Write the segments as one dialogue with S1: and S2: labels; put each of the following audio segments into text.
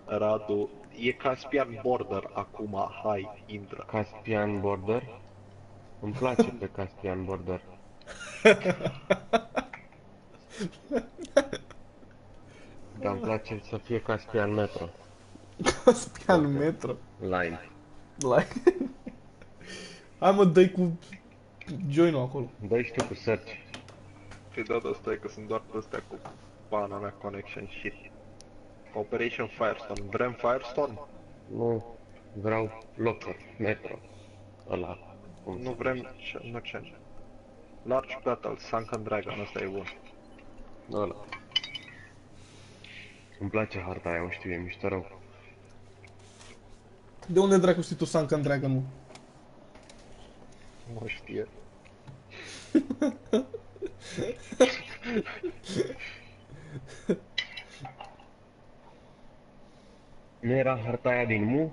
S1: Radu, e Caspian Border acum, hai, intră.
S2: Caspian Border? Îmi place pe Caspian Border. Dar îmi place să fie Caspian Metro.
S3: Caspian
S2: Border.
S3: Metro.
S2: Line.
S3: Like. Hai mă, dă-i cu join-ul acolo.
S2: Dă-i și tu cu search.
S1: Păi da, dar stai că sunt doar astea cu pana mea connection shit. Operation Firestone, vrem Firestone?
S2: Nu, vreau Locker, Metro. Ăla.
S1: Nu vrem, nu ce. Large Battle, Sunken Dragon, ăsta e bun.
S2: Ăla. Îmi place harta aia, o știu, e mișto rău.
S3: De unde dracu știi tu Sunken Dragon, mă?
S1: Nu știe.
S2: Nu era harta aia din Mu?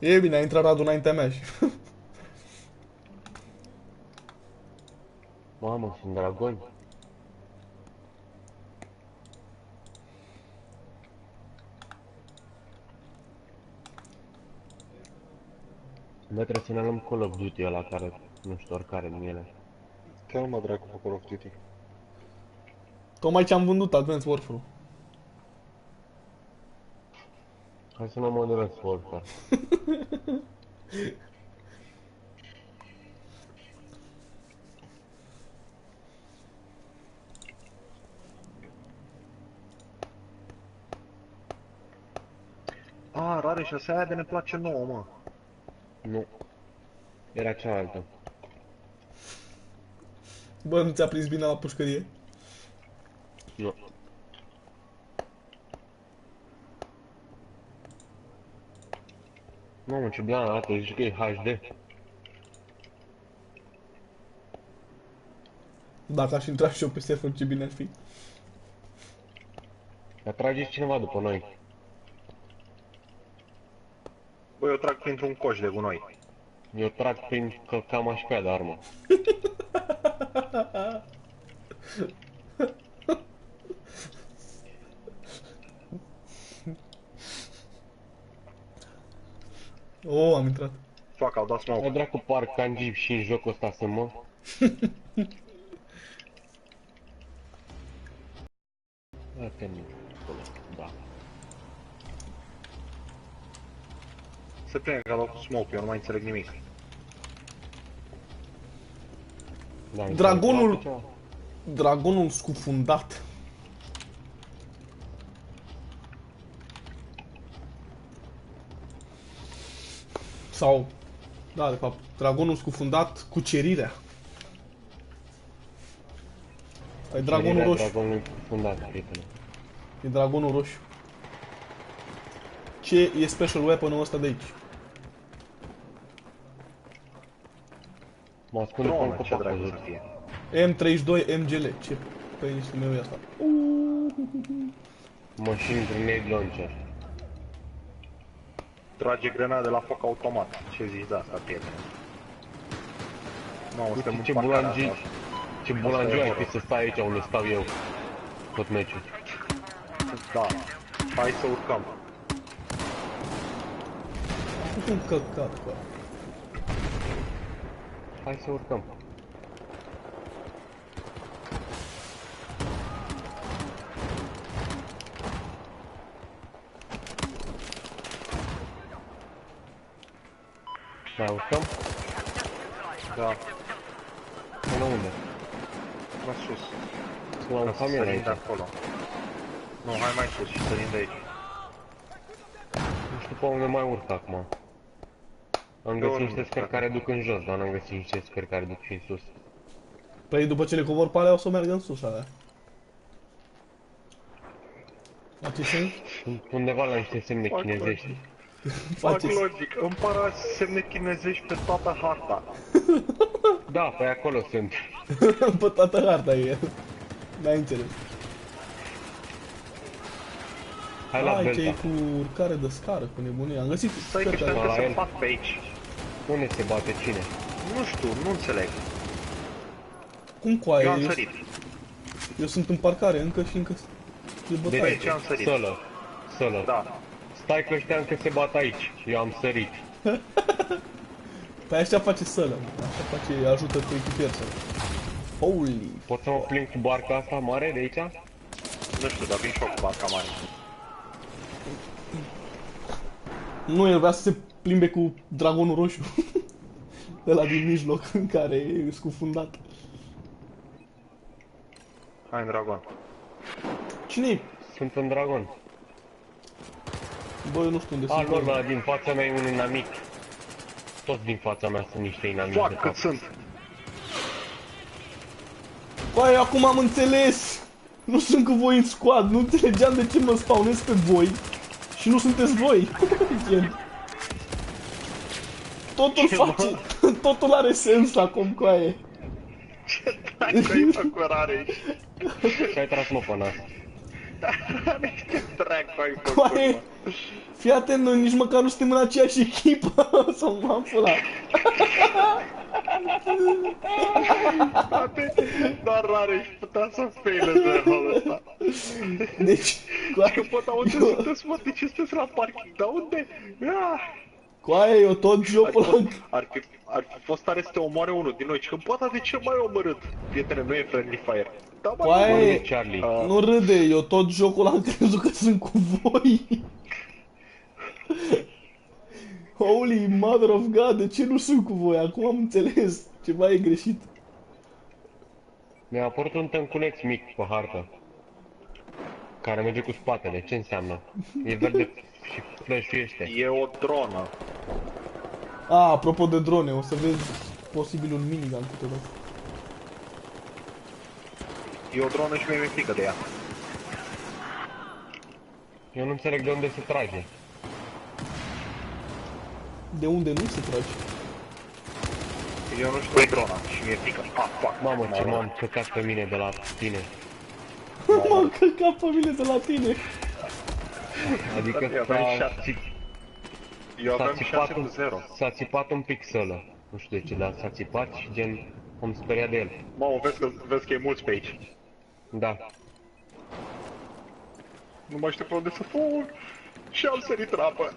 S3: E bine, a intrat Radu înaintea mea și...
S2: Mamă, sunt dragoni. Noi trebuie să ne luăm Call of Duty ăla care, nu știu, oricare din ele.
S1: Te mă dracu pe Call of Duty.
S3: Tocmai ce am vândut Advanced Warfare.
S2: Hai să luăm Modern Warfare.
S1: Ah, Rareș, asta aia de ne place nouă, mă.
S2: Nu. Era cealaltă.
S3: Bă, nu ți-a prins bine la pușcărie?
S2: Nu. Mamă, ce blană arată, zici că e HD.
S3: Dacă aș intra și eu pe server, ce bine ar fi.
S2: Dar trage cineva după noi.
S1: Băi, eu trag printr-un coș de gunoi.
S2: Eu trag prin călcama pe aia de armă.
S3: Oh, am intrat.
S1: Fac, au dat
S2: O
S1: smoke.
S2: dracu par cangi și în jocul ăsta sunt, mă. Uite-mi acolo, da.
S1: Se prinde că a dat cu smoke, eu nu mai înțeleg nimic.
S2: Da,
S3: Dragonul-
S2: ceva.
S3: Dragonul scufundat. Sau... Da, de fapt, dragonul scufundat, cucerirea. E dragonul roșu.
S2: Dragonul fundat, prietene.
S3: E dragonul roșu. Ce e special weapon-ul ăsta de aici?
S2: Mă ascunde pe un
S1: Dronă, ce
S2: copac
S1: dracu
S2: pe
S1: să
S2: jos.
S1: fie.
S3: M32 MGL. Ce penis meu e asta?
S2: Machine Grenade Launcher.
S1: Trage grenade la foc automat. Ce zici de asta, prietene? Nu, suntem în
S2: Ce
S1: păcarea
S2: bulangiu,
S1: asta.
S2: ce bulangiu ai fi să stai aici unde stau eu. Tot meciul.
S1: Da. Hai să urcăm.
S3: Cât un căcat, bă.
S2: Hai să urcăm. Mai urcăm?
S1: Da.
S2: Până unde?
S1: La sus.
S2: La un
S1: Ca să
S2: camion
S1: sărim
S2: aici.
S1: de acolo. Nu, hai mai sus și sărim de aici.
S2: Nu știu pe unde mai urc acum. Am
S1: Eu
S2: găsit
S1: nu
S2: niște
S1: știu.
S2: scări care duc în jos, dar n-am găsit niște scări care duc și în sus.
S3: Păi după ce le cobor pe alea o să meargă în sus alea. La ce sens?
S2: Sunt undeva la niște semne
S1: Fac
S2: chinezești.
S1: Fac
S3: Faceți.
S1: logic. Îmi par semne chinezești pe toată harta.
S2: Da, pe acolo sunt.
S3: Pe toată harta e. N-ai înțeles.
S2: Hai la
S3: Hai ce e
S2: Delta.
S3: cu urcare de scară, cu nebunie. Am găsit
S1: Stai că
S3: cărți
S1: știu
S3: alea.
S1: că
S2: la
S1: se
S2: el.
S1: fac pe aici.
S2: Unde se bate cine?
S1: Nu știu, nu înțeleg.
S3: Cum coaie?
S1: Eu am sărit.
S3: Eu sunt în parcare încă și încă e
S2: De
S3: bătaie.
S1: ce am sărit?
S2: Sălă. Sălă.
S1: Da.
S2: Stai că ăștia încă se bat aici. Eu am sărit.
S3: Păi așa face sălă. Așa face, ajută cu echipier să. Holy.
S2: Pot să mă plimb cu barca asta mare de aici?
S1: Nu știu, dar vin și eu cu barca mare.
S3: Nu, el vrea să se plimbe cu dragonul roșu. Ăla din mijloc, în care e scufundat.
S1: Hai în dragon.
S3: Cine-i?
S2: Sunt în dragon.
S3: Bă, eu nu știu unde
S2: A,
S3: sunt.
S2: lor, ăla din fața mea e un inamic. Toți din fața mea sunt niște inamici de
S1: Fuck, cât
S2: fapt.
S1: sunt.
S3: Băi, acum am înțeles! Nu sunt cu voi în squad, nu înțelegeam de ce mă spawnez pe voi și nu sunteți voi. Gen. Totul
S1: Ce,
S3: face, totul are sens acum, coaie.
S1: Ce dracu ai făcut rare?
S2: Și ai tras mă pe nas.
S1: Ce dracu ai făcut,
S3: Coaie,
S1: mă?
S3: fii atent, noi nici măcar nu suntem în aceeași echipă. Sau m-am furat.
S1: Frate, doar rare și putea să faileze rolul ăsta.
S3: Deci,
S1: Că pot aude sunteți, mă, de ce sunteți la parking? Dar unde?
S3: coaie, eu tot jocul ăla.
S1: Ar fi fost tare să te omoare unul din noi, și că poate de ce mai omorât? Prietene, nu e friendly fire. Da, mă,
S3: Coaie,
S2: Unde e Charlie?
S3: nu râde, eu tot jocul am crezut că sunt cu voi. Holy mother of God, de ce nu sunt cu voi? Acum am înțeles, ceva e greșit.
S2: Mi-a apărut un tânculeț mic pe hartă. Care merge cu spatele. Ce înseamnă? E verde și flash-uiește.
S1: E o dronă.
S3: Apropo de drone, o să vezi posibil un minigun câteodată.
S1: E o dronă și mi-e frică de ea.
S2: Eu nu înțeleg de unde se trage.
S3: De unde nu se trage?
S1: Eu nu știu, e drona și mi-e frică. Fuck.
S2: Mamă, ce m-am căcat pe mine de la tine.
S3: M-am căcat pe mine de la tine.
S2: Adică
S1: Eu aveam Eu
S2: s-a
S1: aveam
S2: țipat
S1: 6 cu 0.
S2: s-a țipat un pic sălă. Nu știu de ce, dar s-a țipat și gen am speriat de el.
S1: Mamă, vezi că e mulți pe aici.
S2: Da.
S1: Nu mai știu pe unde să fug. Și am sărit rapă.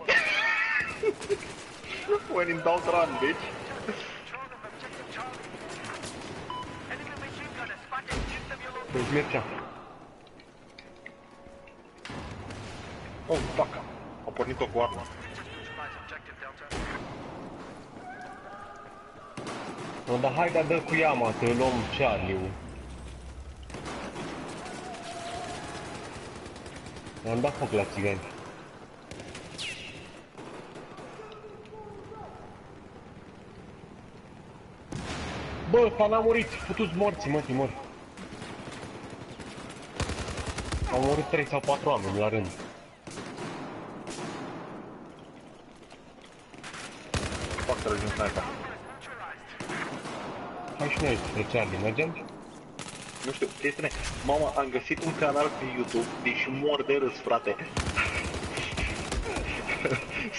S1: When in doubt run, bitch.
S2: Deci mergea.
S1: Oh, fuck. Am pornit-o cu arma.
S2: No, dar hai, dă cu Yama, să luăm Charlie-ul. I-am dat foc la țigani. Bă, ăsta n-a murit, putu-ți morți, mă, mor. Au murit 3 sau 4 oameni la rând.
S1: Fuck, tragi un sniper.
S2: Hai și noi spre Charlie, mergem?
S1: Nu știu, prietene, mama, am găsit un canal pe YouTube, deși mor de râs, frate.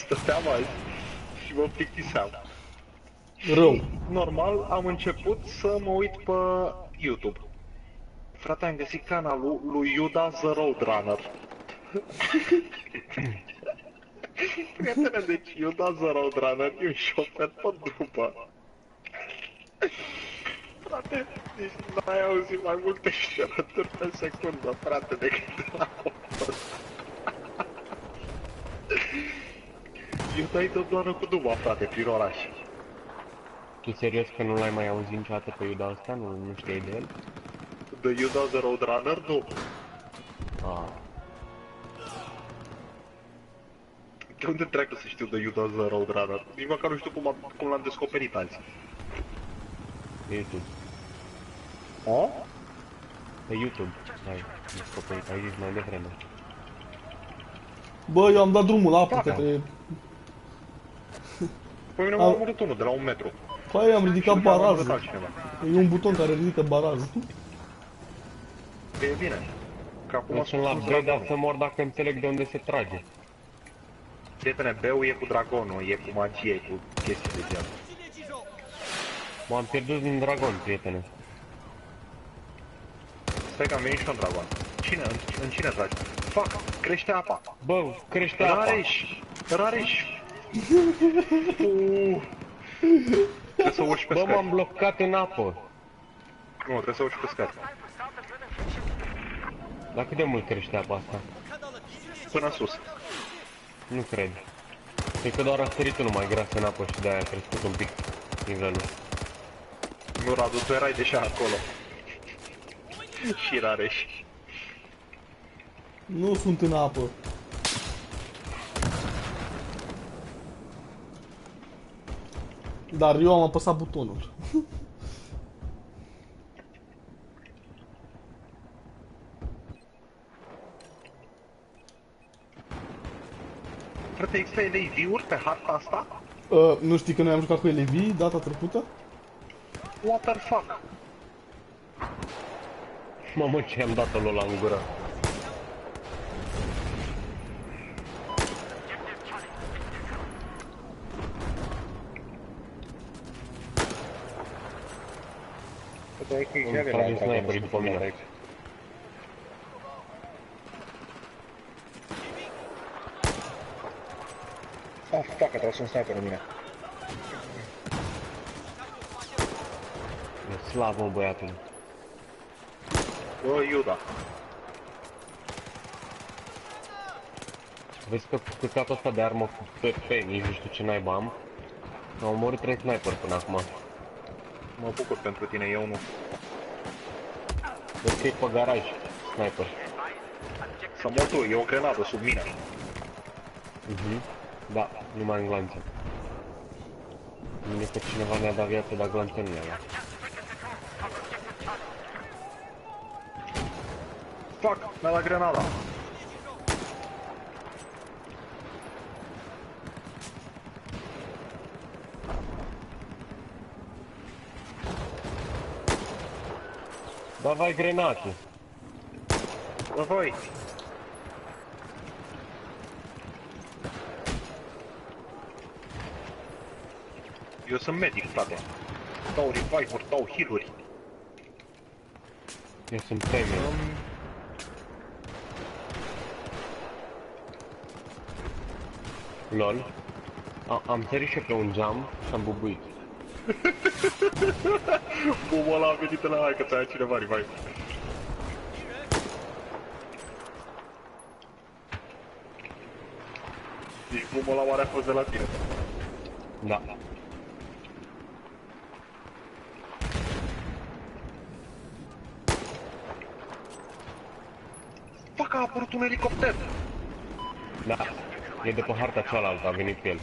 S1: Stăteam azi și mă plictiseam.
S3: Rău.
S1: Normal, am început să mă uit pe YouTube. Frate, am găsit canalul lui Iuda The Roadrunner. Prietene, deci Iuda The Roadrunner e un șofer pe după. Frate, deci n-ai auzit mai multe șerături pe secundă, frate, decât la Iuda e tot doar cu Duma, frate, prin oraș.
S2: Tu serios că nu l-ai mai auzit niciodată pe Iuda ăsta? Nu știai de el?
S1: De Iuda The Roadrunner, nu.
S2: Ah.
S1: De unde dracu să știu de Iuda The Roadrunner? Nici măcar nu știu cum l-am descoperit azi.
S2: Pe YouTube.
S1: O?
S2: Pe YouTube. Hai, descoperit, ai zis mai devreme.
S3: Bă, eu am dat drumul la apă
S1: Da,
S3: către...
S1: Pe mine m-a omorât unul de la 1 metru.
S3: Păi, am ridicat
S1: Și după aia m-a
S3: barajul.
S1: omorât altcineva.
S3: E un buton care ridică barajul.
S1: Că e bine. Că acum
S2: Eu sunt la
S1: spus
S2: B, dar
S1: dragonul.
S2: să mor dacă înțeleg de unde se trage.
S1: Prietene, B-ul e cu dragonul, e cu magie, e cu chestii de genul.
S2: M-am pierdut din dragon, prietene.
S1: Stai că am venit și un dragon. Cine? În cine tragi? Fuck! Crește apa!
S2: Bă, crește apa.
S1: Rareș! Rareș! Trebuie să urci pe
S2: Bă,
S1: scări.
S2: m-am blocat în apă.
S1: Nu, trebuie să urci pe scări.
S2: Dar cât de mult crește apa asta?
S1: Până sus.
S2: Nu cred. Cred că doar a sărit unul mai gras în apă și de-aia a crescut un pic nivelul.
S1: Nu, Radu, tu erai deja acolo. Și Rareș.
S3: Nu sunt în apă. Dar eu am apăsat butonul.
S1: Frate, există LAV-uri pe harta asta?
S3: Nu știi că noi am jucat cu LV data trecută?
S1: What the fuck?
S2: Mamă, ce am dat-o lui ăla în gură. Îmi trage sniperii după mine.
S1: Ah, fuck, a tras un sniper în mine.
S2: E slab, mă, băiatul.
S1: Bă, Iuda.
S2: Vezi că căcatul ăsta de armă cu PP, nici nu știu ce naiba am. Am omorât 3 sniper până acum.
S1: Mă bucur pentru tine, eu nu.
S2: Vezi că e pe garaj, sniper.
S1: Să mor tu, e o grenadă sub mine.
S2: Da, numai în glanțe. Bine că cineva ne-a dat viață, dar glanțe nu ne-a luat.
S1: Fuck, mi-a dat grenada.
S2: Давай grenate.
S1: Bă, voi. Eu sunt medic, frate. Dau revive-uri, dau heal-uri.
S2: Eu sunt premier. LOL. Am sărit și pe un geam și am bubuit.
S1: Bumul ăla a venit la aia că ți-a cineva revive. Deci bumul ăla oare a fost de la tine.
S2: Da.
S1: Fuck, a apărut un elicopter.
S2: Da. E de pe harta cealaltă, a venit pe el.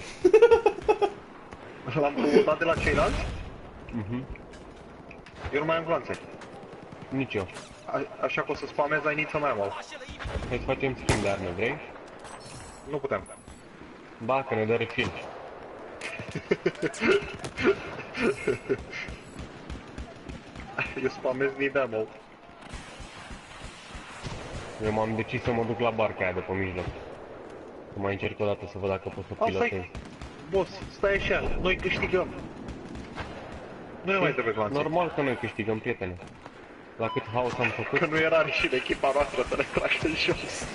S1: L-am provocat de la ceilalți? Eu nu mai am glanțe.
S2: Nici eu.
S1: Așa că o să spamez, ai nici să mai am au.
S2: Hai să facem schimb de arme, vrei?
S1: Nu putem.
S2: Ba, că ne dă refill.
S1: Eu spamez need ammo.
S2: Eu m-am decis să mă duc la barca aia de pe mijloc. Să mai încerc o dată să văd dacă pot să pilotez.
S1: Stai, boss, stai așa, noi câștigăm. Nu ne mai trebuie glanțe.
S2: Normal că noi câștigăm, prietene. La cât haos am făcut,
S1: Că nu era și de echipa noastră să ne tragă în jos.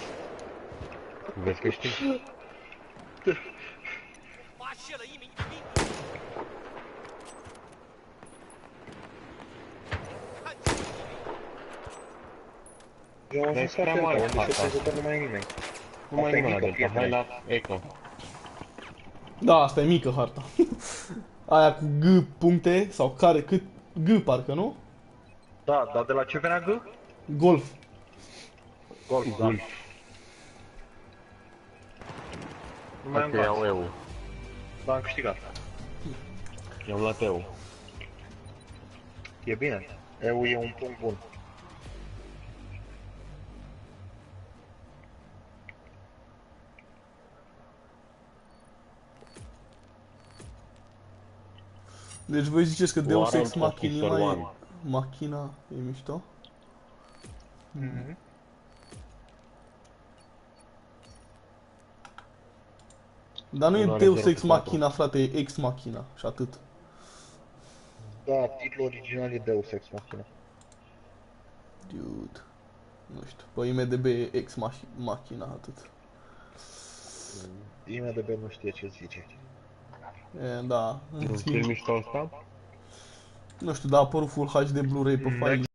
S2: vezi că știi?
S4: 发现了一名敌兵，看清敌兵。
S1: Eu am
S2: Dar e
S1: ajuns
S2: prea
S1: foarte
S2: mare
S1: repede, unde
S2: harta.
S1: se prezintă numai nimeni.
S2: Nu mai
S1: Asta e
S2: nimeni la
S1: mică,
S2: Delta, hai
S1: prietene.
S2: la Eco.
S3: Da, asta e mică harta. Aia cu G puncte, sau care, cât, G parcă, nu?
S1: Da, dar de la ce venea G?
S3: Golf.
S1: Golf, da.
S2: Gulf.
S1: Nu mai am
S2: Hai că iau
S1: glanțe,
S2: eu.
S1: dar am câștigat.
S2: I-am luat eu.
S1: E bine. EU e un punct bun.
S3: Deci voi ziceți că Deus
S2: Warren
S3: Ex Machina
S2: Officer
S3: e...
S2: One.
S3: Machina e mișto? Dar nu
S2: Nu
S3: e
S2: are
S3: Deus
S2: zero
S3: Ex
S2: pe patru.
S3: Machina, frate, e Ex Machina și atât.
S1: Da, titlul original e Deus Ex Machina.
S3: Dude. Nu știu, pe IMDB e Ex Machina, atât.
S1: IMDb nu știe ce zice.
S3: E, da, în
S2: Nu
S3: schimb,
S2: film mișto ăsta?
S3: nu știu, dar a apărut Full HD Blu-ray pe file.